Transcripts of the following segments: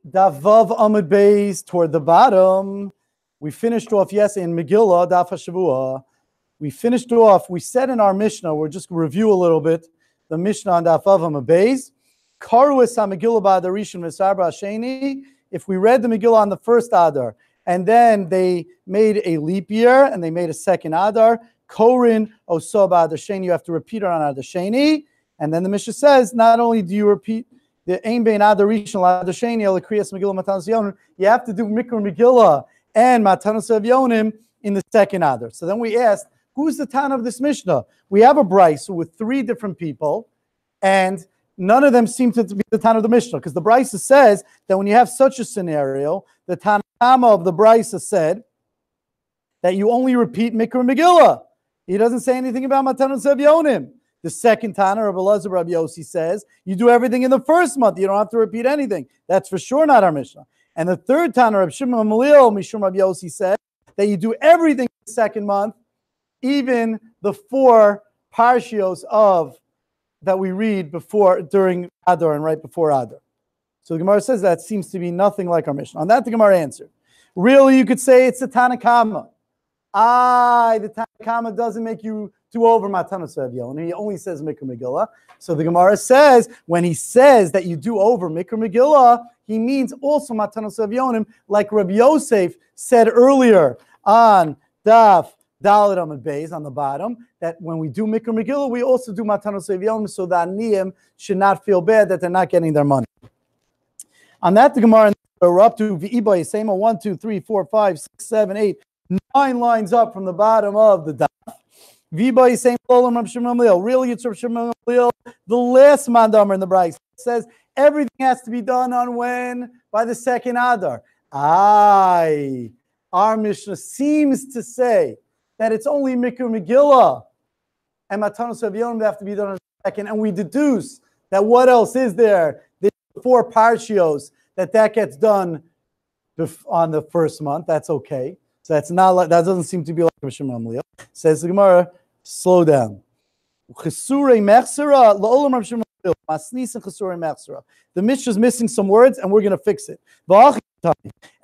Daf Vav Amud Beis toward the bottom. We finished off, yes, in Megillah, Daf Hashavua. We finished off, we said in our Mishnah, we're just going to review a little bit, the Mishnah on Daf Vav Amud Beis. Karu es ha-Megillah ba'adar rishon v'sarba hasheni. If we read the Megillah on the first Adar, and then they made a leap year, and they made a second Adar, Korin oso ba'adar sheni, you have to repeat it on Adar Sheni. And then the Mishnah says, not only do you repeat the Ein Bein Adar Rishon Adar Sheni El Kriyas Megillah Matanos Yonim, you have to do Mikra Megillah and Matanos Yonim in the second Adar. So then we asked, who's the Tana of this Mishnah? We have a Brisa with three different people, and none of them seem to be the Tana of the Mishnah, because the Brisa says that when you have such a scenario, the Tana of the Brisa said that you only repeat Mikra Megillah. He doesn't say anything about Matanos Yonim. The second Tana, Rabbi Elazar Rabbi Yossi, says you do everything in the first month. You don't have to repeat anything. That's for sure not our Mishnah. And the third Tana, Rabbi Shimon Gamliel Mishum Rabbi Yossi, said that you do everything in the second month, even the four parshios of that we read before, during Adar and right before Adar. So the Gemara says that seems to be nothing like our Mishnah. On that, the Gemara answered. Really, you could say it's the Tana Kama. The Tana Kama doesn't make you do over Matanos Yonim. He only says Mikra Megillah. So the Gemara says, when he says that you do over Mikra Megillah, he means also Matanos Yonim, like Rabbi Yosef said earlier on Daf Dalet Amud Beis on the bottom, that when we do Mikra Megillah, we also do Matanos Yonim, so that Aniyim should not feel bad that they're not getting their money. On that, the Gemara, we're up to V'iba Yisema 1, 2, 3, 4, 5, 6, 7, 8, 9 lines up from the bottom of the Daf. V'iba Yisema Olam Rav Shimon Gamliel. Really, it's Rav Shimon Gamliel, the last mandamar in the Brisa. It says everything has to be done on when? By the second Adar. Our Mishnah seems to say that it's only Mikra Megillah and Matanos Yonim that have to be done on the second, and we deduce that what else is there? There's four parshios that gets done on the first month. That's okay. So that's not like, that doesn't seem to be like Rav Shimon Gamliel. Says the Gemara, slow down. The Mishnah is missing some words, and we're going to fix it.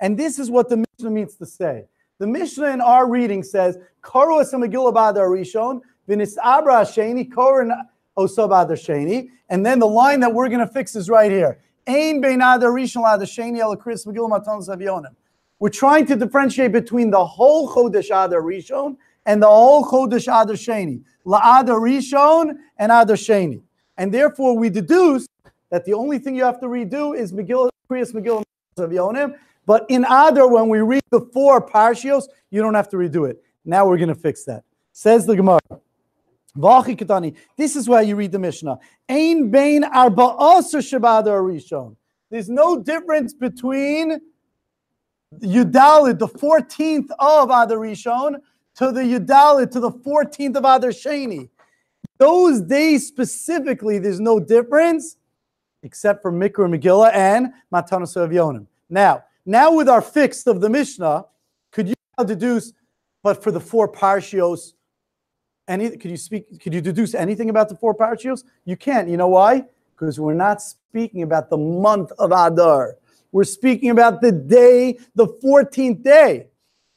And this is what the Mishnah means to say. The Mishnah in our reading says, Karu es ha-Megillah ba'adar rishon, v'nis'abra hasheni, korin oso ba'adar sheni. And then the line that we're going to fix is right here. Ein bein adar rishon la'adar sheni el kriyas Megillah matanos yonim. We're trying to differentiate between the whole Chodesh Adar Rishon and the whole Chodesh Adar Sheni. La'adar Rishon and Adar Sheni. And therefore we deduce that the only thing you have to redo is Megillah, Kriyas Megillah of Yonim. But in Adar, when we read the four parshios, you don't have to redo it. Now we're going to fix that. Says the Gemara. This is why you read the Mishnah. Ein bein arba'asar sheba'adar Rishon. There's no difference between Yudalit, the 14th of Adar Rishon, to the Yudalit, to the 14th of Adar Sheni. Those days specifically, there's no difference except for Mikra Megillah and Matanos Yonim. Now with our fix of the Mishnah, could you now deduce, but for the four parshios, could you deduce anything about the four parshios? You can't. You know why? Because we're not speaking about the month of Adar. We're speaking about the day, the 14th day.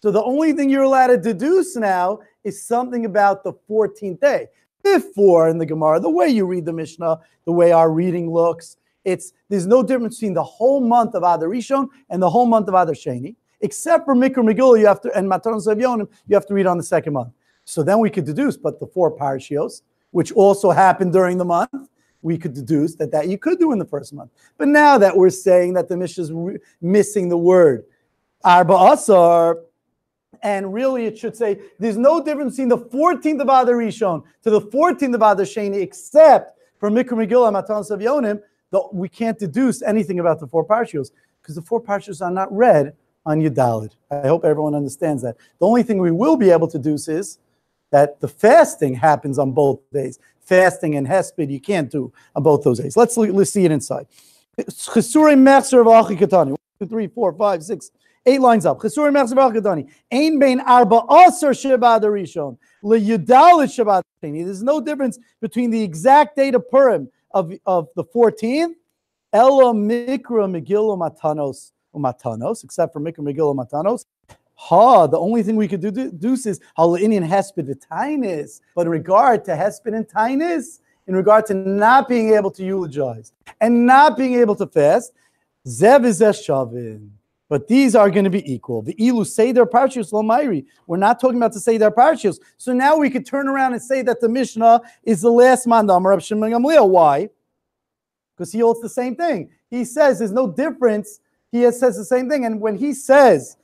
So the only thing you're allowed to deduce now is something about the 14th day. Before in the Gemara, the way you read the Mishnah, the way our reading looks, there's no difference between the whole month of Adar Rishon and the whole month of Adar Sheni, except for Mikra Megillah and Matanos Yonim, you have to read on the second month. So then we could deduce, but the four parshios, which also happened during the month, we could deduce that you could do in the first month. But now that we're saying that the Mishnah is missing the word Arba Asar, and really it should say there's no difference between the 14th of Adar Rishon to the 14th of Adar Sheni, except for Mikra Megillah and Matanos Yonim, we can't deduce anything about the four parshios, because the four parshios are not read on Yudalit. I hope everyone understands that. The only thing we will be able to deduce is that the fasting happens on both days. Fasting and hesped you can't do on both those days. Let's see it inside. Chesurei mechzer v'achi katani. 1, 2, 3, 4, 5, 6, 8 lines up. Chesurei mechzer v'achi katani. Ein bein arba asar sheba'adar rishon le'yudalit sheba'adar sheni. There's no difference between the exact date of Purim of the 14th Ella mikra Megillah matanos umatanos, except for mikra Megillah matanos. The only thing we could do is halinian hesped v'tainis, but in regard to hesped and tainis, in regard to not being able to eulogize and not being able to fast, zev is shavin. But these are going to be equal. The ilu seder parshios lo mayri. We're not talking about the seder parshios. So now we could turn around and say that the Mishnah is the last mandam Rab Shimon Gamliel. Why? Because he holds the same thing. He says there's no difference. He says the same thing. And when he says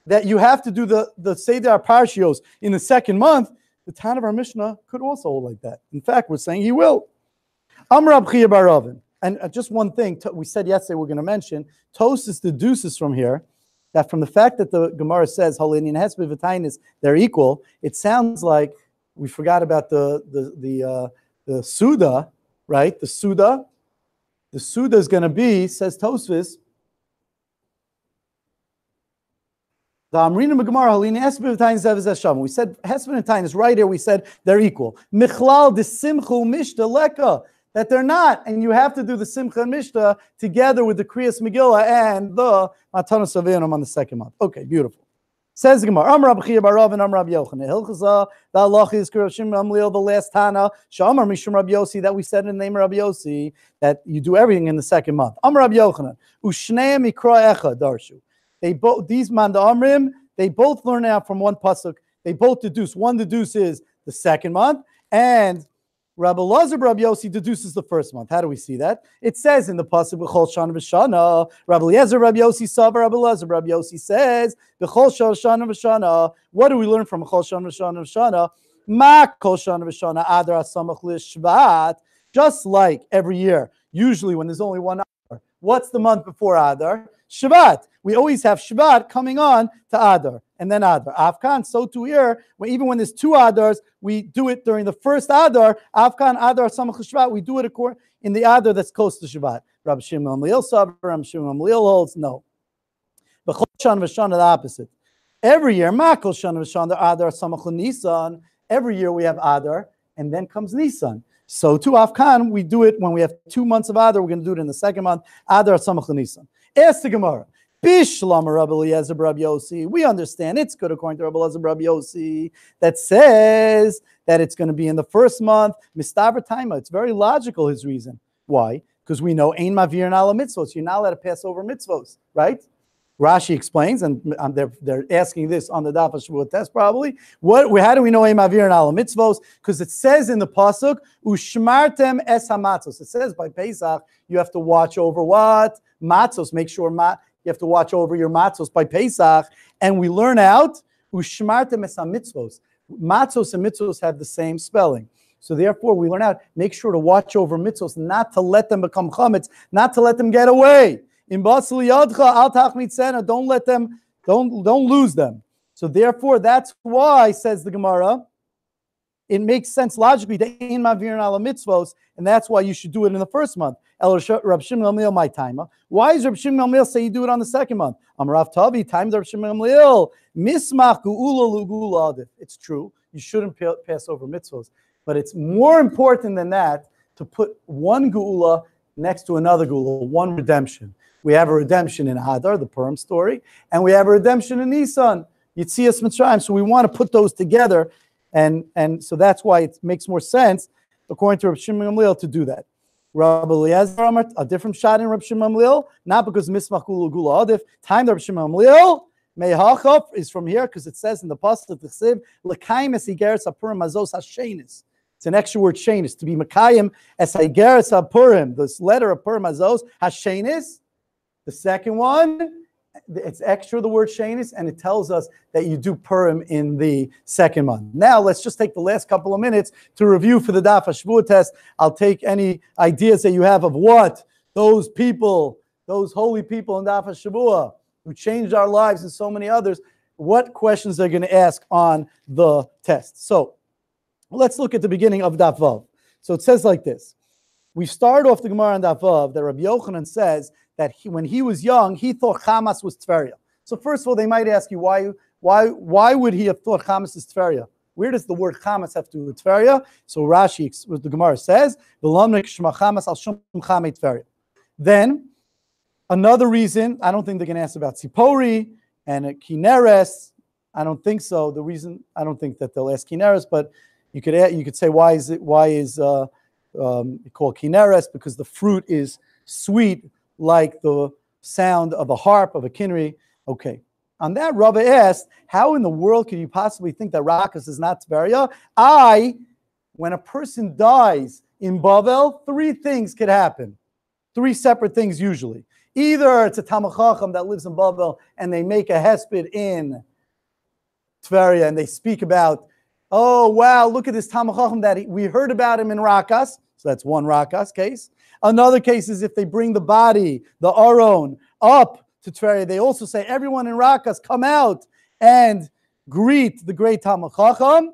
that you have to do the seder parshios in the second month, the Tan of our Mishnah could also hold like that. In fact, we're saying he will. Amrab Chia bar Ravin. And just one thing, we said yesterday we're going to mention, Tosfos deduces from here that from the fact that the Gemara says, Halinian Hesped v'Tainis, they're equal, it sounds like we forgot about the Suda, right? The Suda is going to be, says Tosfos, the Amrina Gemara, Halinian Hesped v'Tainis zev zeh. We said Hesped and Tainis, right here we said they're equal. Michlal de Simchu Mishta Leka. That they're not, and you have to do the Simcha and Mishnah together with the Kriyas Megillah and the Matanos Avinum on the second month. Okay, beautiful. Says the Gemara, Amar Rabbi Chia bar Rav and Amar Rabbi Yochanan. Hilchazah, the halacha is Rav Shimon Gamliel, the last Tana, Shamar Mishum Rabbi Yossi, that we said in the name of Rabbi Yossi, that you do everything in the second month. Amar Rabbi Yochanan, Ushneim Ikra Echa Darshu. They both, these Manda Amrim, they both learn out from one pasuk. They both deduce. One deduces the second month, and Rabbi Elazar Rabbi Yossi deduces the first month. How do we see that? It says in the pasuk B'chol Shana V'Shana. Rabbi Elazar Rabbi Yossi Sava. Rabbi Elazar Rabbi Yossi says B'chol Shana V'Shana. What do we learn from B'chol Shana V'Shana? Ma Kol Shana V'Shana Adar Asamach L'Shvat. Just like every year, usually when there's only one Adar. What's the month before Adar? Shvat. We always have Shvat coming on to Adar, and then Adar. Afkan, so too here, even when there's two Adars, we do it during the first Adar. Afkan, Adar, Samach Shvat, we do it in the Adar that's close to Shvat. Rabbi Shimon Gamliel Savar, Rabbi Shimon Gamliel holds, no. But Chol Shana V'Shana, the opposite. Every year, Makol Shana V'Shana, Adar, Samach Nisan. Every year we have Adar, and then comes Nisan. So to Afkan, we do it when we have 2 months of Adar. We're going to do it in the second month. Adar, Samach Nisan. Ask the Gemara. Bishlam Rabbi Eliezer Rabbi Yossi. We understand it's good according to Rabbi Eliezer Rabbi Yossi that says that it's going to be in the first month. Mistaver Taima. It's very logical, his reason. Why? Because we know Ein Mavir and Ala Mitzvos. You're not allowed to pass over mitzvos, right? Rashi explains, and they're asking this on the Daf Hashavua test probably. How do we know Ein Mavir and Ala Mitzvos? Because it says in the pasuk, Ushmartem es hamatzos. It says by Pesach you have to watch over what? Matzos. Make sure you have to watch over your matzos by Pesach, and we learn out ushmartem es mitzvos. Matzos and mitzvos have the same spelling, so therefore we learn out. Make sure to watch over mitzvos, not to let them become chametz, not to let them get away. In basli yadcha al tachmit sena, don't let them, don't lose them. So therefore, that's why, says the Gemara, it makes sense logically to ein mavir ala mitzvos, and that's why you should do it in the first month. El Rab Shimon Gamliel, my time. Why does Rab Shimon Gamliel say you do it on the second month? Rav Tavi, time Rab Shimon Gamliel. Mismach guula lugula adif. It's true. You shouldn't pass over mitzvos, but it's more important than that to put one geula next to another geula, one redemption. We have a redemption in Hadar, the Purim story, and we have a redemption in Nisan, Yitzias Mitzrayim. So we want to put those together, and so that's why it makes more sense, according to Rab Shimon Gamliel, to do that. Rabbi Eliezer, a different shot in Rab Shimon Gamliel, not because Mismach Gula Adif. Time Rab Shimon Gamliel, Mehachaf is from here because it says in the pasuk the Chsiv L'kaim es Igeres HaPurim Mazos HaShenis. It's an extra word Shenis, to be Makayim es Igeres HaPurim. This letter of Purim Mazos HaShenis. The second one, it's extra the word Shenis, and it tells us that you do Purim in the second month. Now, let's just take the last couple of minutes to review for the Daf Hashavua test. I'll take any ideas that you have of what those people, those holy people in Daf Hashavua who changed our lives and so many others, what questions they're going to ask on the test. So, let's look at the beginning of Daf Vav. So it says like this. We start off the Gemara on Daf Vav that Rabbi Yochanan says that when he was young, he thought Chamas was Tveria. So first of all, they might ask you, why would he have thought Chamas is Tveria? Where does the word Chamas have to do with Tveria? So Rashi, the Gemara says, Then another reason, I don't think they're going to ask about Tzipori and Kineres. I don't think so. The reason, I don't think that they'll ask Kineres, but you could say why is called Kineres? Because the fruit is sweet like the sound of a harp, of a kinri. Okay. On that, Rabbi asked, how in the world can you possibly think that Rakas is not Tveria? When a person dies in Bavel, three things could happen. Three separate things usually. Either it's a Talmid Chacham that lives in Bavel and they make a hesped in Tveria and they speak about, oh, wow, look at this Talmid Chacham that we heard about him in Rakas. So that's one Rakas case. Another case is if they bring the body, the Aron, up to Tveria. They also say, everyone in Rakas, come out and greet the great Talmid Chacham.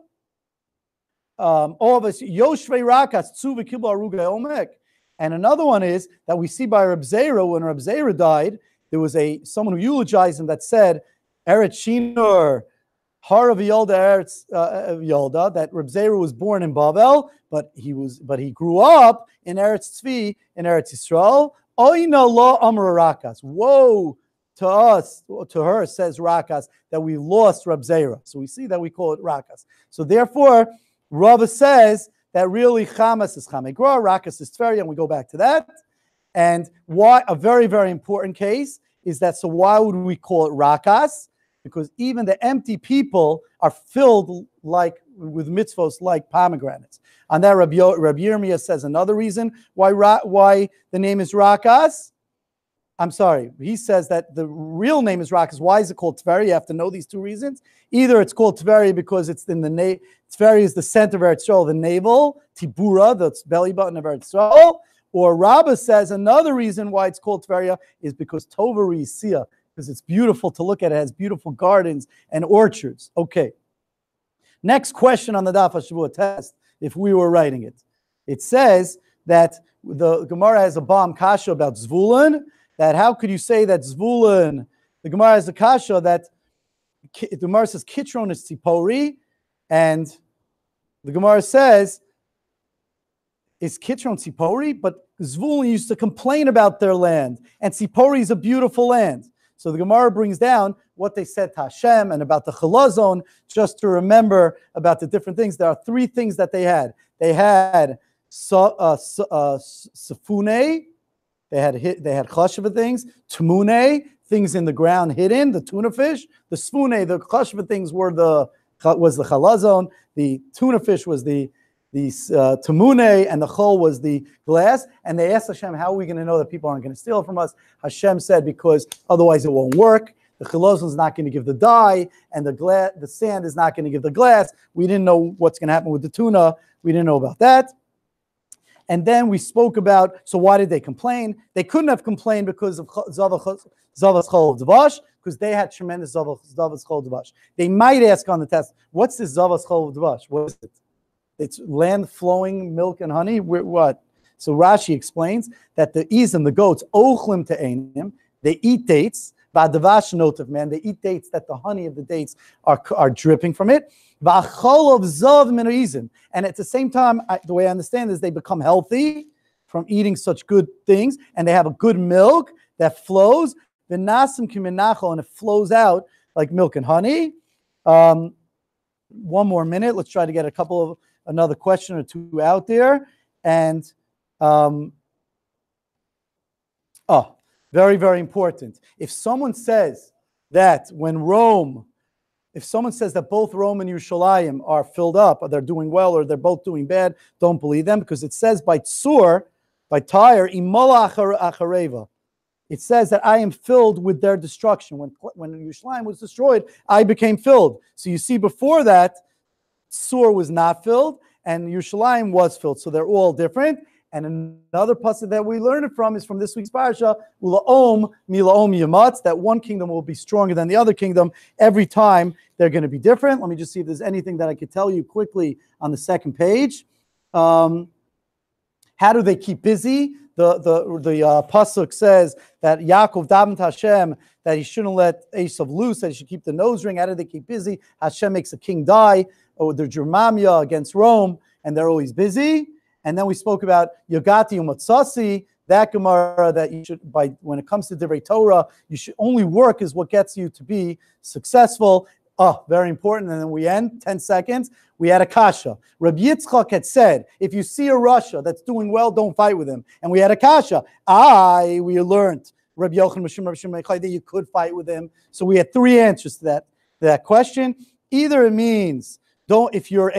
All of us, Yoshvei Rakas, Tzu v'kibu aruga omek. And another one is that we see by Reb Zera, when Reb Zera died, there was someone who eulogized him that said, Eretz Shinur, Harav Yolda Eretz Yolda, that Reb Zera was born in Bavel, but he grew up in Eretz Tzvi, in Eretz Yisrael. Oina lo amra Rakas. Woe to us, to her, says Rakas, that we lost Reb Zera. So we see that we call it Rakas. So therefore, Rava says that really Chamas is Chamegra, Rakas is Tveria, and we go back to that. And why a very, very important case is that, so why would we call it Rakas? Because even the empty people are filled with mitzvos like pomegranates. On that, Rabbi Yirmiyah says another reason why the name is Rakas. I'm sorry, he says that the real name is Rakas. Why is it called Tveria? You have to know these two reasons. Either it's called Tveria because it's in the Tveria is the center of Eretz Yisrael, the navel, Tibura, the belly button of Eretz Yisrael. Or Rabbah says another reason why it's called Tveria is because Tovari Sia, because it's beautiful to look at. It has beautiful gardens and orchards. Okay. Next question on the Daf Hashavua test, if we were writing it. It says that the Gemara has a bomb kasha about Zvulun, that how could you say that Zvulun, the Gemara has a kasha that the Gemara says Kitron is Tzipori, and the Gemara says, is Kitron Tzipori? But Zvulun used to complain about their land, and Tzipori is a beautiful land. So the Gemara brings down what they said to Hashem and about the Chalazon, just to remember about the different things. There are three things that they had. They had Safune, they had chashva things, Tmune, things in the ground hidden, the tuna fish. The Sfune, the chashva things was the Chalazon, the tuna fish was the Tamune, and the Chol was the glass. And they asked Hashem, how are we going to know that people aren't going to steal from us? Hashem said, because otherwise it won't work. The Chalazon is not going to give the dye, and the sand is not going to give the glass. We didn't know what's going to happen with the tuna. We didn't know about that. And then we spoke about, so why did they complain? They couldn't have complained because of Zavas Chol Dvash, because they had tremendous Zavas Chol Dvash. They might ask on the test, what's this Zavas Chol Dvash? What is it? It's land flowing milk and honey? What? So Rashi explains that the Izim, the goats, Ochlim to Einim, they eat dates, Va'davash notav, man, they eat dates that the honey of the dates are dripping from it. Va'chol of Zav min Izim. And at the same time, the way I understand is they become healthy from eating such good things, and they have a good milk that flows. V'nasim kiminachol, and it flows out like milk and honey. One more minute. Let's try to get another question or two out there. And very, very important. If someone says that if someone says that both Rome and Yerushalayim are filled up, or they're doing well, or they're both doing bad, don't believe them, because it says by Tsur, by Tyre, Imola Achareva. It says that I am filled with their destruction. When Yerushalayim was destroyed, I became filled. So you see, before that, Tsur was not filled, and Yerushalayim was filled. So they're all different. And another pasuk that we learn it from is from this week's parasha, Ulaom Milaom Yamatz, that one kingdom will be stronger than the other kingdom. Every time they're going to be different. Let me just see if there's anything that I could tell you quickly on the second page. How do they keep busy? The pasuk says that Yaakov davened Hashem that he shouldn't let Esav loose, that he should keep the nose ring. How do they keep busy? Hashem makes a king die, or the Germania against Rome, and they're always busy. And then we spoke about Yogati Umatsasi, that Gemara that you should, when it comes to Divrei Torah, you should only work is what gets you to be successful. Oh, very important. And then we end, 10 seconds. We had a kasha. Rabbi Yitzchak had said, if you see a Rasha that's doing well, don't fight with him. And we had a kasha. We learned, Rabbi Yochanan, that you could fight with him. So we had three answers to that question. Either it means, don't, if you're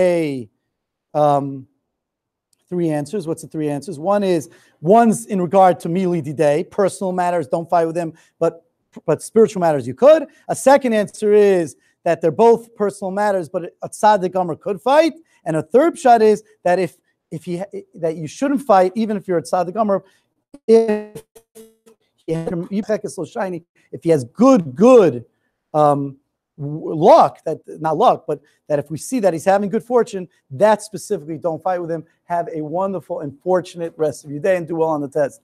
three answers. What's the three answers? One's in regard to Mili Didei, personal matters, don't fight with him, but spiritual matters you could. A second answer is that they're both personal matters, but a tzaddik gomer could fight. And a third shot is that that you shouldn't fight, even if you're a tzaddik gomer, if he has good luck, not luck, but that if we see that he's having good fortune, that specifically don't fight with him. Have a wonderful and fortunate rest of your day and do well on the test.